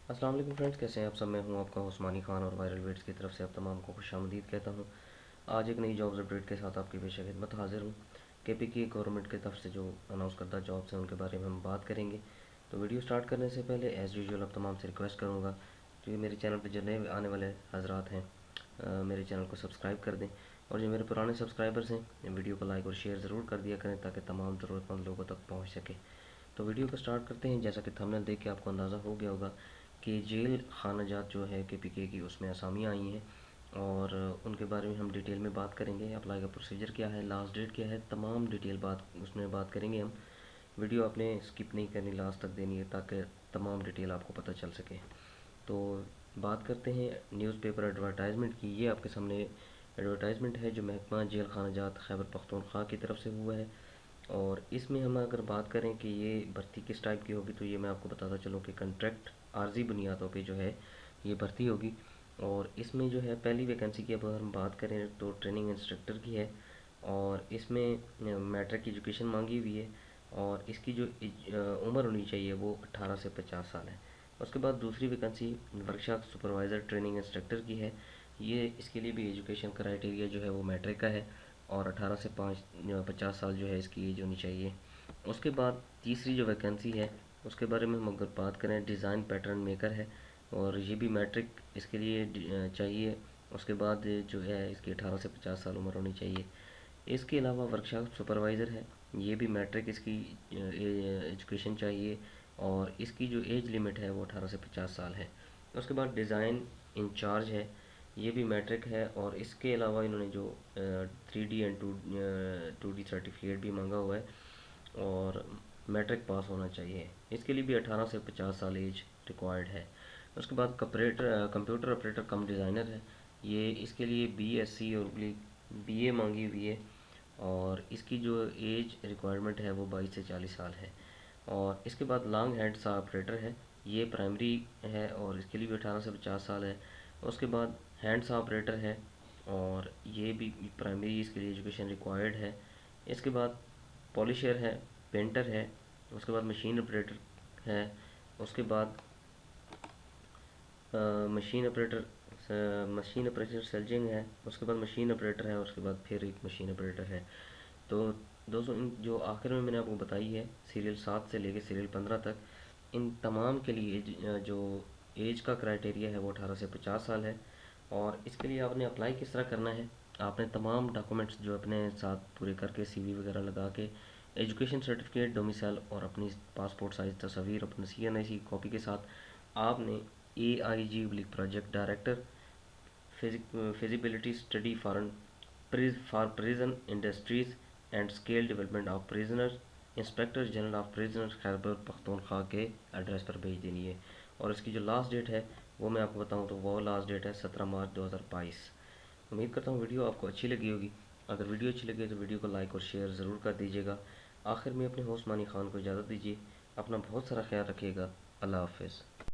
अस्सलाम वालेकुम फ्रेंड्स, कैसे हैं आप सब। मैं हूं आपका उस्मानी खान और वायरल वेट्स की तरफ से आप तमाम को खुशामदीद कहता हूं। आज एक नई जॉब्स अपडेट के साथ आपकी पेश खिदमत हाजिर हूं। केपी की गवर्नमेंट की तरफ से जो अनाउंस करदा जॉब्स हैं उनके बारे में हम बात करेंगे। तो वीडियो स्टार्ट करने से पहले एज़ यूजुअल आप तमाम से रिक्वेस्ट करूँगा कि मेरे चैनल पर जो नए आने वाले हजरात हैं मेरे चैनल को सब्सक्राइब कर दें, और जो मेरे पुराने सब्सक्राइबर्स हैं वीडियो को लाइक और शेयर ज़रूर कर दिया करें ताकि तमाम ज़रूरतमंद लोगों तक पहुँच सके। तो वीडियो को स्टार्ट करते हैं। जैसा कि थंबनेल देख के आपको अंदाज़ा हो गया होगा कि जेल खाना जात जो है केपीके की उसमें असामियाँ आई हैं, और उनके बारे में हम डिटेल में बात करेंगे। अप्लाई का प्रोसीजर क्या है, लास्ट डेट क्या है, तमाम डिटेल बात उसमें बात करेंगे हम। वीडियो आपने स्किप नहीं करनी, लास्ट तक देनी है ताकि तमाम डिटेल आपको पता चल सके। तो बात करते हैं न्यूज़पेपर एडवर्टाइजमेंट की। ये आपके सामने एडवर्टाइजमेंट है जो महकमा जेल खाना जात खैबर पख्तूनख्वा की तरफ से हुआ है। और इसमें हम अगर बात करें कि ये भर्ती किस टाइप की होगी, तो ये मैं आपको बताता चलूँ कि कंट्रैक्ट आर्जी बुनियादों पे जो है ये भर्ती होगी। और इसमें जो है पहली वैकेंसी की अगर हम बात करें तो ट्रेनिंग इंस्ट्रक्टर की है, और इसमें मैट्रिक एजुकेशन मांगी हुई है, और इसकी जो उम्र होनी चाहिए वो 18 से 50 साल है। उसके बाद दूसरी vacancy workshop supervisor training instructor की है। ये इसके लिए भी एजुकेशन क्राइटेरिया जो है वो मैट्रिक का है, और 18 से 50 साल जो है इसकी एज होनी चाहिए। उसके बाद तीसरी जो वैकेंसी है उसके बारे में हम अगर बात करें, डिज़ाइन पैटर्न मेकर है, और ये भी मैट्रिक इसके लिए चाहिए। उसके बाद जो है इसकी 18 से 50 साल उम्र होनी चाहिए। इसके अलावा वर्कशॉप सुपरवाइज़र है, ये भी मैट्रिक इसकी एजुकेशन चाहिए, और इसकी जो एज लिमिट है वो 18 से 50 साल है। उसके बाद डिज़ाइन इंचार्ज है, ये भी मैट्रिक है, और इसके अलावा इन्होंने जो 3D एंड 2D सर्टिफिकेट भी मांगा हुआ है, और मैट्रिक पास होना चाहिए। इसके लिए भी 18 से 50 साल एज रिक्वायर्ड है। उसके बाद कंप्यूटर ऑपरेटर कम डिज़ाइनर है, ये इसके लिए BSc और BA मांगी हुई है, और इसकी जो एज रिक्वायरमेंट है वो 22 से 40 साल है। और इसके बाद लॉन्ग हैंड सा ऑपरेटर है, ये प्राइमरी है, और इसके लिए भी 18 से 50 साल है। उसके बाद हैंड सा ऑपरेटर है, और ये भी प्राइमरी, इसके लिए एजुकेशन रिक्वायर्ड है। इसके बाद पॉलिशर है, पेंटर है, उसके बाद मशीन ऑपरेटर है, उसके बाद मशीन ऑपरेटर सेल्जिंग है, उसके बाद मशीन ऑपरेटर है, उसके बाद फिर एक मशीन ऑपरेटर है। तो दोस्तों, इन जो आखिर में मैंने आपको बताई है सीरियल 7 से लेकर सीरियल 15 तक, इन तमाम के लिए जो एज का क्राइटेरिया है वो 18 से 50 साल है। और इसके लिए आपने अप्लाई किस तरह करना है, आपने तमाम डॉक्यूमेंट्स जो अपने साथ पूरे करके CV वगैरह लगा के, एजुकेशन सर्टिफिकेट, डोमिसाइल और अपनी पासपोर्ट साइज़ तस्वीर अपने CNIC कॉपी के साथ आपने AIG project director feasibility study for prison industries and scale development of prisoners, inspector general of prisoners Khyber Pakhtunkhwa के एड्रेस पर भेज देनी है। और इसकी जो लास्ट डेट है वो मैं आपको बताऊं तो वो लास्ट डेट है 17 मार्च 2022। उम्मीद करता हूँ वीडियो आपको अच्छी लगी होगी। अगर वीडियो अच्छी लगे तो वीडियो को लाइक और शेयर ज़रूर कर दीजिएगा। आखिर में अपने होस्ट मानी खान को इजाज़त दीजिए। अपना बहुत सारा ख्याल रखिएगा। अल्लाह हाफिज़।